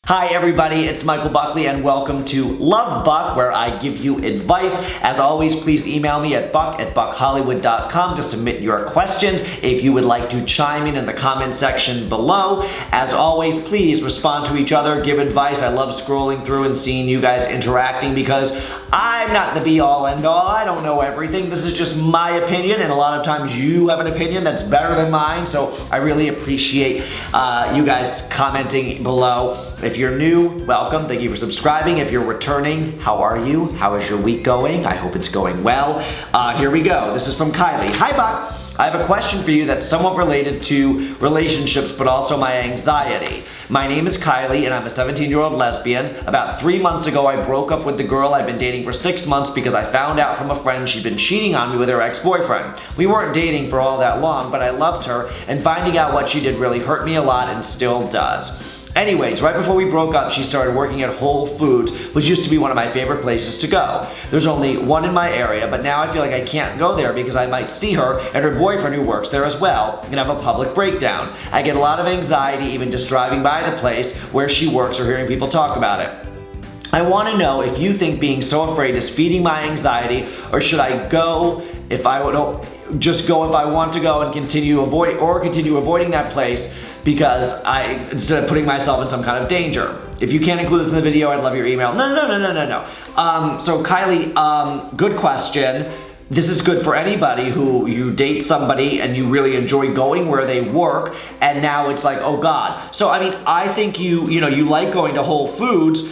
Hi everybody, it's Michael Buckley and welcome to Love Buck, where I give you advice. As always, please email me at buckhollywood.com to submit your questions. If you would like to chime in the comment section below. As always, please respond to each other, give advice. I love scrolling through and seeing you guys interacting because I'm not the be-all end-all. I don't know everything. This is just my opinion, and a lot of times you have an opinion that's better than mine, so I really appreciate you guys commenting below. If you're new, welcome. Thank you for subscribing. If you're returning, how are you? How is your week going? I hope it's going well. Here we go. This is from Kylie. Hi, Buck. I have a question for you that's somewhat related to relationships, but also my anxiety. My name is Kylie, and I'm a 17-year-old lesbian. About 3 months ago, I broke up with the girl I've been dating for 6 months because I found out from a friend she'd been cheating on me with her ex-boyfriend. We weren't dating for all that long, but I loved her, and finding out what she did really hurt me a lot and still does. Anyways, right before we broke up, she started working at Whole Foods, which used to be one of my favorite places to go. There's only one in my area, but now I feel like I can't go there because I might see her and her boyfriend who works there as well and have a public breakdown. I get a lot of anxiety even just driving by the place where she works or hearing people talk about it. I want to know if you think being so afraid is feeding my anxiety, or should I go if I would just go if I want to go and continue avoiding that place because instead of putting myself in some kind of danger. If you can't include this in the video, I'd love your email. No. So Kylie, good question. This is good for anybody who you date somebody and you really enjoy going where they work, and now it's like, oh God. So I mean, I think you like going to Whole Foods.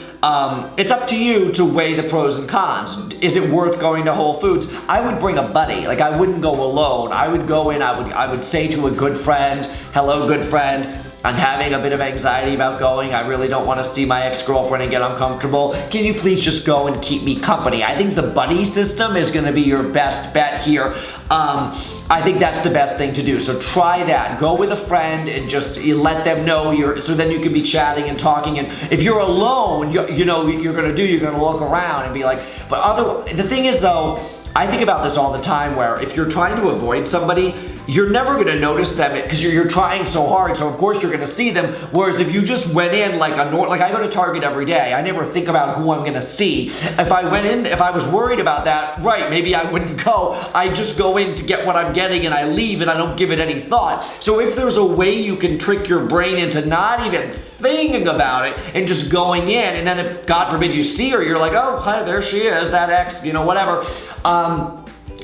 It's up to you to weigh the pros and cons. Is it worth going to Whole Foods? I would bring a buddy. Like, I wouldn't go alone. I would go in, I would say to a good friend, hello good friend, I'm having a bit of anxiety about going. I really don't want to see my ex-girlfriend and get uncomfortable. Can you please just go and keep me company? I think the buddy system is going to be your best bet here. I think that's the best thing to do. So try that. Go with a friend and just let them know so then you can be chatting and talking. And if you're alone, you're gonna look around and be like, the thing is though, I think about this all the time where if you're trying to avoid somebody, you're never gonna notice them because you're trying so hard, so of course you're gonna see them. Whereas if you just went in like I go to Target every day, I never think about who I'm gonna see. If I was worried about that, right, maybe I wouldn't go. I just go in to get what I'm getting and I leave and I don't give it any thought. So if there's a way you can trick your brain into not even thinking about it and just going in, and then if God forbid you see her, you're like, oh, hi, there she is, that ex, whatever.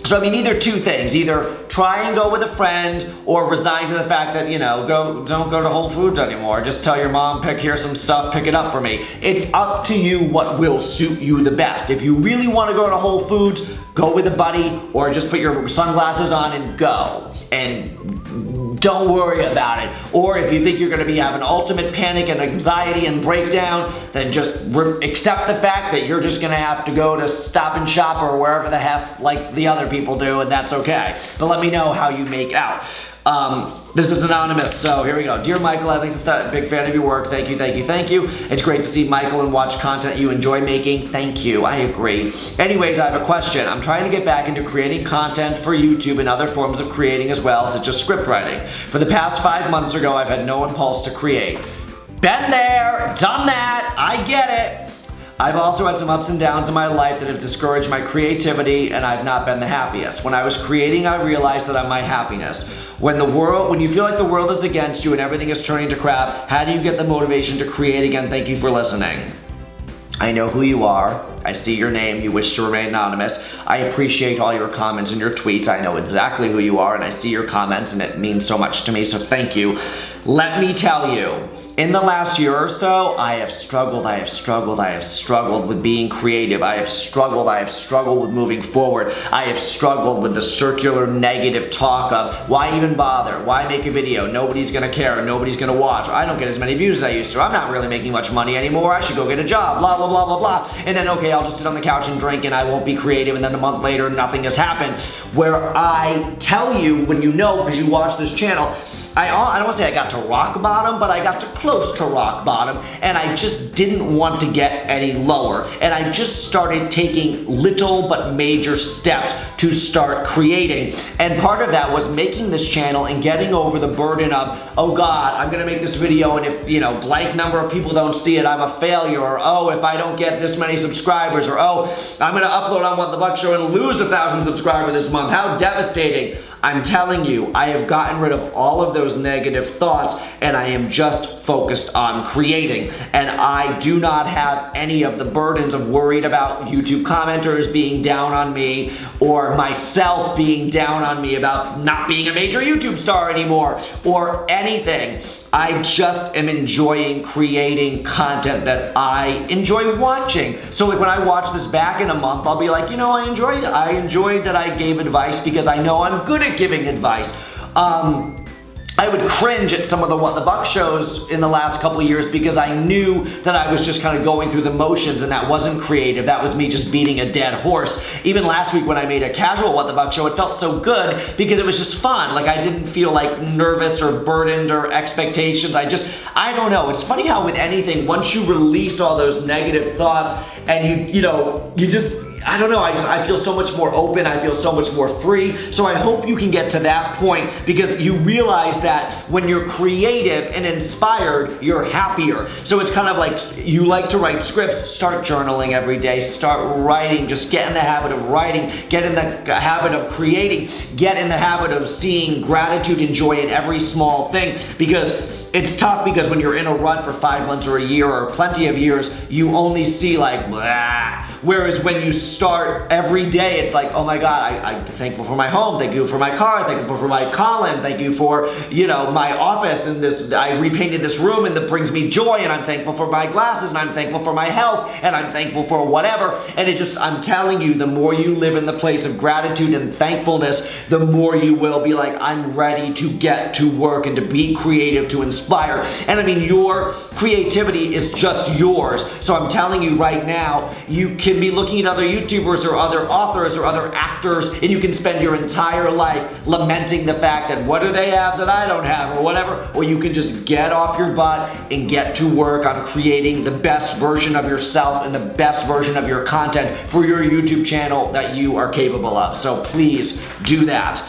So I mean, either two things, either try and go with a friend or resign to the fact that, don't go to Whole Foods anymore. Just tell your mom, here's some stuff, pick it up for me. It's up to you what will suit you the best. If you really want to go to Whole Foods, go with a buddy or just put your sunglasses on and go. And don't worry about it. Or if you think you're going to be having ultimate panic and anxiety and breakdown, then just accept the fact that you're just going to have to go to Stop and Shop or wherever the heck like the other people do, and that's okay. But let me know how you make out. This is anonymous, so here we go. Dear Michael, I'm a big fan of your work. Thank you. It's great to see Michael and watch content you enjoy making. Thank you, I agree. Anyways, I have a question. I'm trying to get back into creating content for YouTube and other forms of creating as well, such as script writing. For the past 5 months ago, I've had no impulse to create. Been there, done that, I get it. I've also had some ups and downs in my life that have discouraged my creativity, and I've not been the happiest. When I was creating, I realized that I'm my happiness. When you feel like the world is against you and everything is turning to crap, how do you get the motivation to create again? Thank you for listening. I know who you are. I see your name. You wish to remain anonymous. I appreciate all your comments and your tweets. I know exactly who you are, and I see your comments, and it means so much to me, so thank you. Let me tell you, in the last year or so, I have struggled with being creative. I have struggled with moving forward. I have struggled with the circular negative talk of, why even bother? Why make a video? Nobody's gonna care, nobody's gonna watch. I don't get as many views as I used to. I'm not really making much money anymore. I should go get a job, blah, blah, blah, blah, blah. And then, okay, I'll just sit on the couch and drink and I won't be creative, and then a month later, nothing has happened. Where I tell you, when you know, because you watch this channel, I don't want to say I got to rock bottom, but I got to close to rock bottom, and I just didn't want to get any lower. And I just started taking little but major steps to start creating. And part of that was making this channel and getting over the burden of, oh God, I'm gonna make this video, and if, you know, blank number of people don't see it, I'm a failure, or oh, if I don't get this many subscribers, or oh, I'm gonna upload on What the Buck Show and lose 1,000 subscribers this month. How devastating. I'm telling you, I have gotten rid of all of those negative thoughts, and I am just focused on creating. And I do not have any of the burdens of worried about YouTube commenters being down on me, or myself being down on me about not being a major YouTube star anymore, or anything. I just am enjoying creating content that I enjoy watching. So like when I watch this back in a month, I'll be like, you know, I enjoyed that I gave advice because I know I'm good at giving advice. I would cringe at some of the What the Buck shows in the last couple of years because I knew that I was just kind of going through the motions, and that wasn't creative. That was me just beating a dead horse. Even last week when I made a casual What the Buck show, it felt so good because it was just fun. Like I didn't feel like nervous or burdened or expectations. I don't know. It's funny how with anything, once you release all those negative thoughts and you just, I don't know, I feel so much more open, I feel so much more free. So I hope you can get to that point because you realize that when you're creative and inspired, you're happier. So it's kind of like you like to write scripts, start journaling every day, start writing, just get in the habit of writing, get in the habit of creating, get in the habit of seeing gratitude and joy in every small thing, because it's tough because when you're in a rut for 5 months or a year or plenty of years, you only see like blah. Whereas when you start every day, it's like, oh my God, I'm thankful for my home, thank you for my car, thankful for my Colin, thank you for, you know, my office and this, I repainted this room and that brings me joy, and I'm thankful for my glasses, and I'm thankful for my health, and I'm thankful for whatever. And it just, I'm telling you, the more you live in the place of gratitude and thankfulness, the more you will be like, I'm ready to get to work and to be creative, to inspire. And I mean, your creativity is just yours. So I'm telling you right now, you can be looking at other YouTubers or other authors or other actors, and you can spend your entire life lamenting the fact that what do they have that I don't have or whatever, or you can just get off your butt and get to work on creating the best version of yourself and the best version of your content for your YouTube channel that you are capable of. So please do that.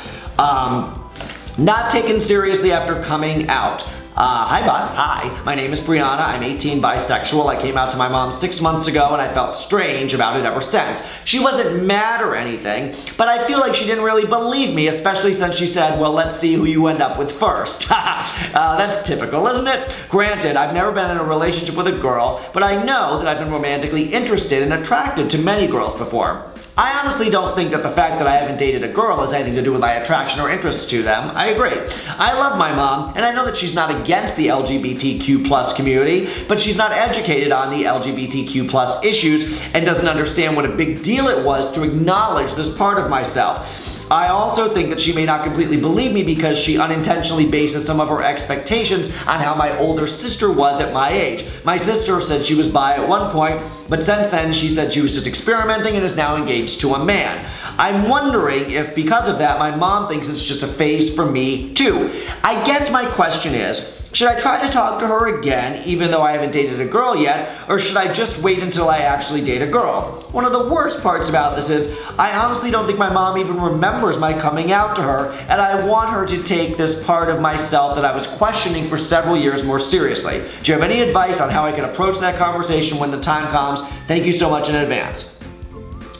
Not taken seriously after coming out. Hi Bob, hi, my name is Brianna, I'm 18, bisexual. I came out to my mom 6 months ago and I felt strange about it ever since. She wasn't mad or anything, but I feel like she didn't really believe me, especially since she said, well, let's see who you end up with first. That's typical, isn't it? Granted, I've never been in a relationship with a girl, but I know that I've been romantically interested and attracted to many girls before. I honestly don't think that the fact that I haven't dated a girl has anything to do with my attraction or interest to them. I agree. I love my mom, and I know that she's not against the LGBTQ+ community, but she's not educated on the LGBTQ+ issues and doesn't understand what a big deal it was to acknowledge this part of myself. I also think that she may not completely believe me because she unintentionally bases some of her expectations on how my older sister was at my age. My sister said she was bi at one point, but since then she said she was just experimenting and is now engaged to a man. I'm wondering if because of that my mom thinks it's just a phase for me too. I guess my question is, should I try to talk to her again, even though I haven't dated a girl yet, or should I just wait until I actually date a girl? One of the worst parts about this is, I honestly don't think my mom even remembers my coming out to her, and I want her to take this part of myself that I was questioning for several years more seriously. Do you have any advice on how I can approach that conversation when the time comes? Thank you so much in advance.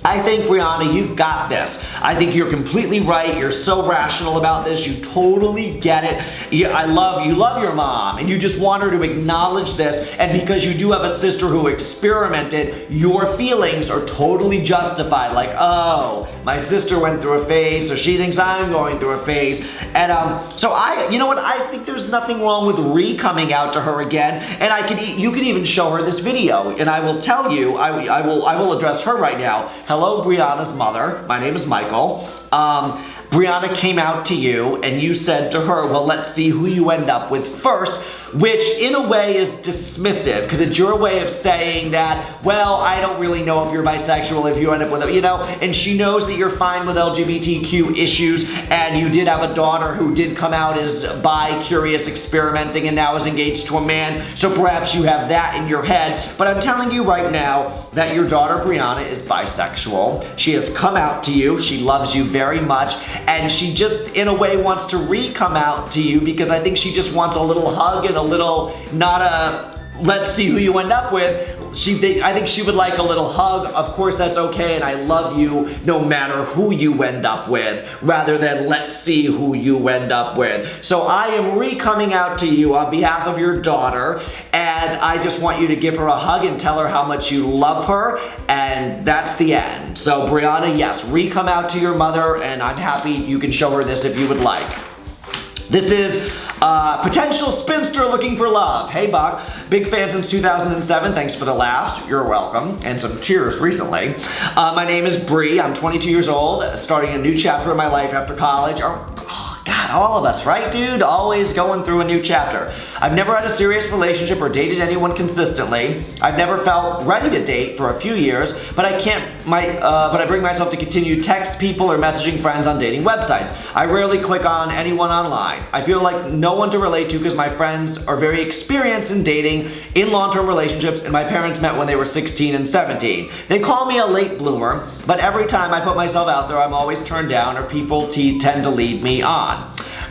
I think, Brianna, you've got this. I think you're completely right. You're so rational about this. You totally get it. You love your mom, and you just want her to acknowledge this. And because you do have a sister who experimented, your feelings are totally justified. Like, oh, my sister went through a phase, so she thinks I'm going through a phase. And so you know what? I think there's nothing wrong with coming out to her again. And you can even show her this video, and I will tell you, I will address her right now. Hello, Brianna's mother. My name is Michael. Brianna came out to you and you said to her, well, let's see who you end up with first, which in a way is dismissive, because it's your way of saying that, well, I don't really know if you're bisexual, if you end up with a, and she knows that you're fine with LGBTQ issues, and you did have a daughter who did come out as bi, curious, experimenting, and now is engaged to a man, so perhaps you have that in your head. But I'm telling you right now that your daughter Brianna is bisexual. She has come out to you, she loves you very much, and she just in a way wants to re-come out to you, because I think she just wants a little hug and a little, not a let's see who you end up with. I think she would like a little hug. Of course, that's okay, and I love you no matter who you end up with, rather than let's see who you end up with. So I am re-coming out to you on behalf of your daughter, and I just want you to give her a hug and tell her how much you love her, and that's the end. So Brianna, yes, re-come out to your mother, and I'm happy you can show her this if you would like. This is potential spinster looking for love. Hey Buck, big fan since 2007. Thanks for the laughs. You're welcome. And some tears recently. My name is Bree. I'm 22 years old, starting a new chapter in my life after college. God, all of us, right, dude? Always going through a new chapter. I've never had a serious relationship or dated anyone consistently. I've never felt ready to date for a few years, but I bring myself to continue text people or messaging friends on dating websites. I rarely click on anyone online. I feel like no one to relate to because my friends are very experienced in dating in long-term relationships, and my parents met when they were 16 and 17. They call me a late bloomer, but every time I put myself out there, I'm always turned down, or people tend to lead me on.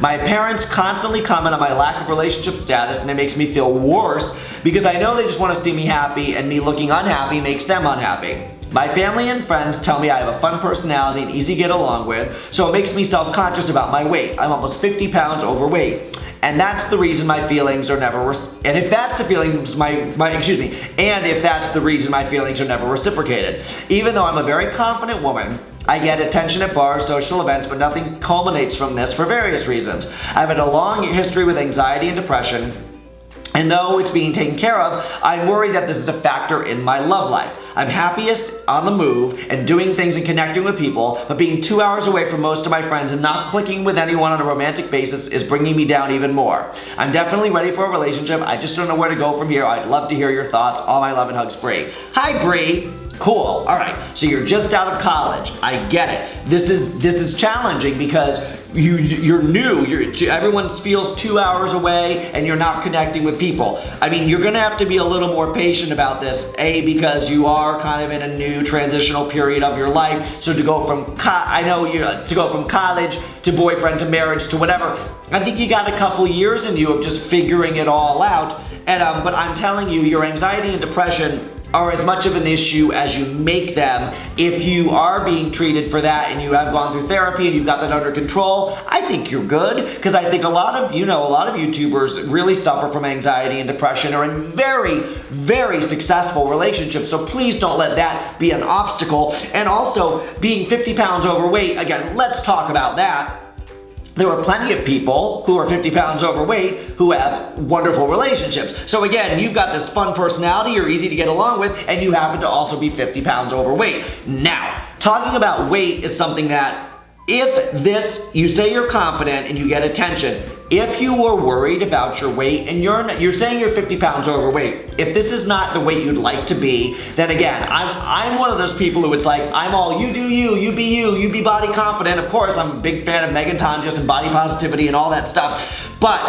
My parents constantly comment on my lack of relationship status, and it makes me feel worse because I know they just want to see me happy, and me looking unhappy makes them unhappy. My family and friends tell me I have a fun personality and easy to get along with, so it makes me self-conscious about my weight. I'm almost 50 pounds overweight. And that's the reason my feelings are never, and if that's the reason my feelings are never reciprocated. Even though I'm a very confident woman, I get attention at bars, social events, but nothing culminates from this for various reasons. I've had a long history with anxiety and depression, and though it's being taken care of, I'm worried that this is a factor in my love life. I'm happiest on the move and doing things and connecting with people, but being 2 hours away from most of my friends and not clicking with anyone on a romantic basis is bringing me down even more. I'm definitely ready for a relationship. I just don't know where to go from here. I'd love to hear your thoughts. All my love and hugs, Bree. Hi, Bree. Cool. All right. So you're just out of college. I get it. This is challenging because you're new. Everyone feels 2 hours away and you're not connecting with people. I mean, you're gonna have to be a little more patient about this. Because you are kind of in a new transitional period of your life. So to go from college to boyfriend to marriage to whatever, I think you got a couple years in you of just figuring it all out. And but I'm telling you, your anxiety and depression are as much of an issue as you make them. If you are being treated for that and you have gone through therapy and you've got that under control, I think you're good, because I think a lot of YouTubers really suffer from anxiety and depression, are in very, very successful relationships. So please don't let that be an obstacle. And also, being 50 pounds overweight, again, let's talk about that. There are plenty of people who are 50 pounds overweight who have wonderful relationships. So again, you've got this fun personality, you're easy to get along with, and you happen to also be 50 pounds overweight. Now, talking about weight is something that, you say you're confident and you get attention, if you were worried about your weight and you're saying you're 50 pounds overweight, if this is not the weight you'd like to be, then again, I'm one of those people who it's like, I'm all you do you be body confident. Of course, I'm a big fan of Megan Tonjes and body positivity and all that stuff. But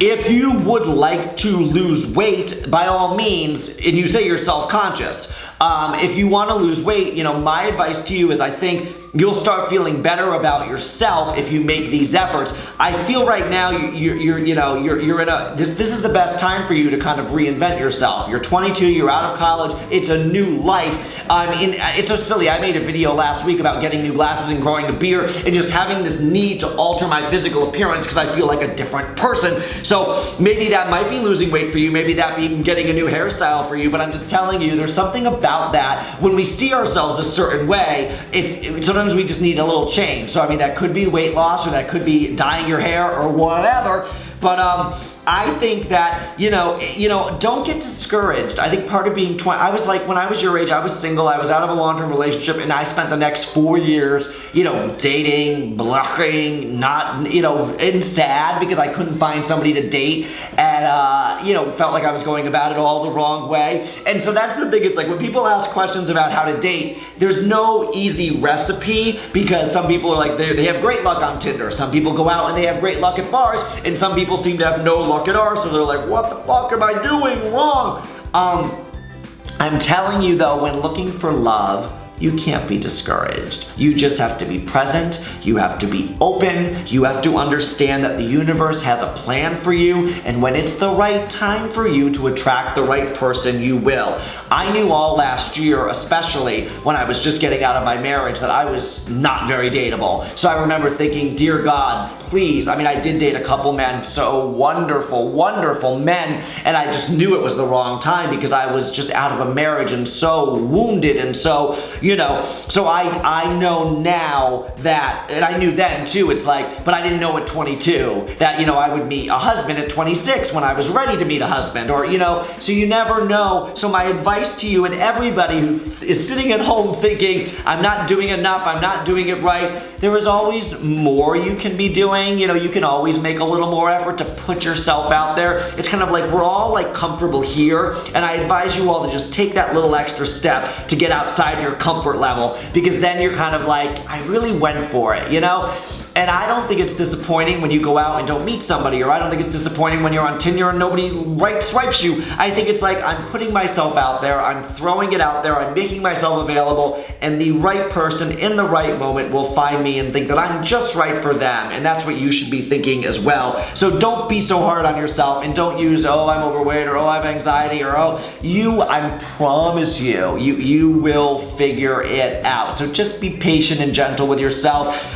if you would like to lose weight, by all means, and you say you're self-conscious, if you want to lose weight, my advice to you is I think you'll start feeling better about yourself if you make these efforts. I feel right now you're in a this is the best time for you to kind of reinvent yourself. You're 22, you're out of college, it's a new life. It's so silly. I made a video last week about getting new glasses and growing a beard and just having this need to alter my physical appearance because I feel like a different person. So maybe that might be losing weight for you, maybe that be getting a new hairstyle for you, but I'm just telling you, there's something about that when we see ourselves a certain way, sometimes we just need a little change. So I mean, that could be weight loss, or that could be dyeing your hair or whatever. But I think that, don't get discouraged. I think part of being 20, I was like, when I was your age, I was single, I was out of a long-term relationship, and I spent the next 4 years, dating, bluffing, not, and sad because I couldn't find somebody to date, and, felt like I was going about it all the wrong way. And so that's the thing, it's like when people ask questions about how to date, there's no easy recipe, because some people are like, they have great luck on Tinder, some people go out and they have great luck at bars, and some people seem to have no luck at ours, so they're like, what the fuck am I doing wrong? I'm telling you though, when looking for love, you can't be discouraged. You just have to be present, you have to be open, you have to understand that the universe has a plan for you, and when it's the right time for you to attract the right person, you will. I knew all last year, especially when I was just getting out of my marriage, that I was not very dateable. So I remember thinking, dear God, please, I did date a couple men, so wonderful, wonderful men, and I just knew it was the wrong time because I was just out of a marriage and so wounded and so, so I know now that, and I knew then too, it's like, but I didn't know at 22 that, I would meet a husband at 26 when I was ready to meet a husband, or, so you never know. So my advice to you and everybody who is sitting at home thinking, I'm not doing enough, I'm not doing it right, there is always more you can be doing. You can always make a little more effort to put yourself out there. It's kind of like we're all like comfortable here, and I advise you all to just take that little extra step to get outside your comfort level, because then you're kind of like, I really went for it, And I don't think it's disappointing when you go out and don't meet somebody, or I don't think it's disappointing when you're on Tinder and nobody swipes you. I think it's like, I'm putting myself out there, I'm throwing it out there, I'm making myself available, and the right person in the right moment will find me and think that I'm just right for them. And that's what you should be thinking as well. So don't be so hard on yourself, and don't use, oh, I'm overweight, or oh, I have anxiety, or oh, I promise you will figure it out. So just be patient and gentle with yourself.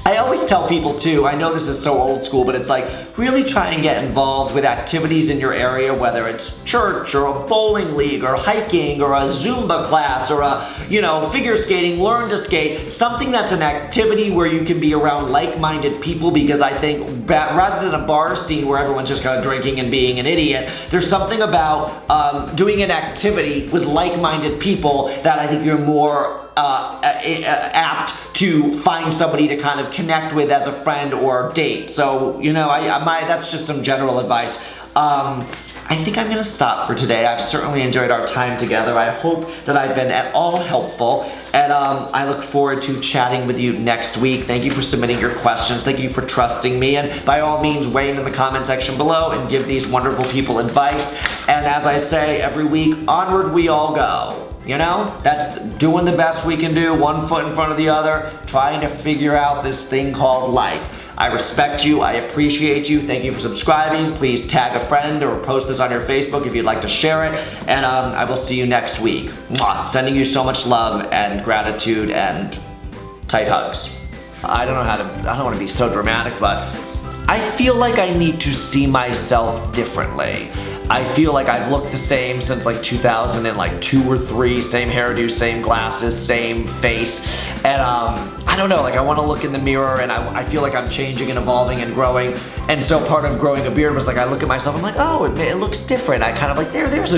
I always tell people too, I know this is so old school, but it's like, really try and get involved with activities in your area, whether it's church or a bowling league or hiking or a Zumba class or a, figure skating, learn to skate, something that's an activity where you can be around like-minded people, because I think that rather than a bar scene where everyone's just kind of drinking and being an idiot, there's something about doing an activity with like-minded people that I think you're more apt to find somebody to kind of connect with as a friend or date. So, that's just some general advice. I think I'm gonna stop for today. I've certainly enjoyed our time together. I hope that I've been at all helpful, and I look forward to chatting with you next week. Thank you for submitting your questions. Thank you for trusting me, and by all means, weigh in the comment section below and give these wonderful people advice. And as I say every week, onward we all go. That's doing the best we can do, one foot in front of the other, trying to figure out this thing called life. I respect you, I appreciate you, thank you for subscribing. Please tag a friend or post this on your Facebook if you'd like to share it, and I will see you next week. Mwah. Sending you so much love and gratitude and tight hugs. I don't want to be so dramatic, but I feel like I need to see myself differently. I feel like I've looked the same since like 2002 or 3, same hairdo, same glasses, same face, and I don't know, like I want to look in the mirror and I feel like I'm changing and evolving and growing, and so part of growing a beard was like I look at myself, I'm like, oh, it looks different. I kind of like, there's a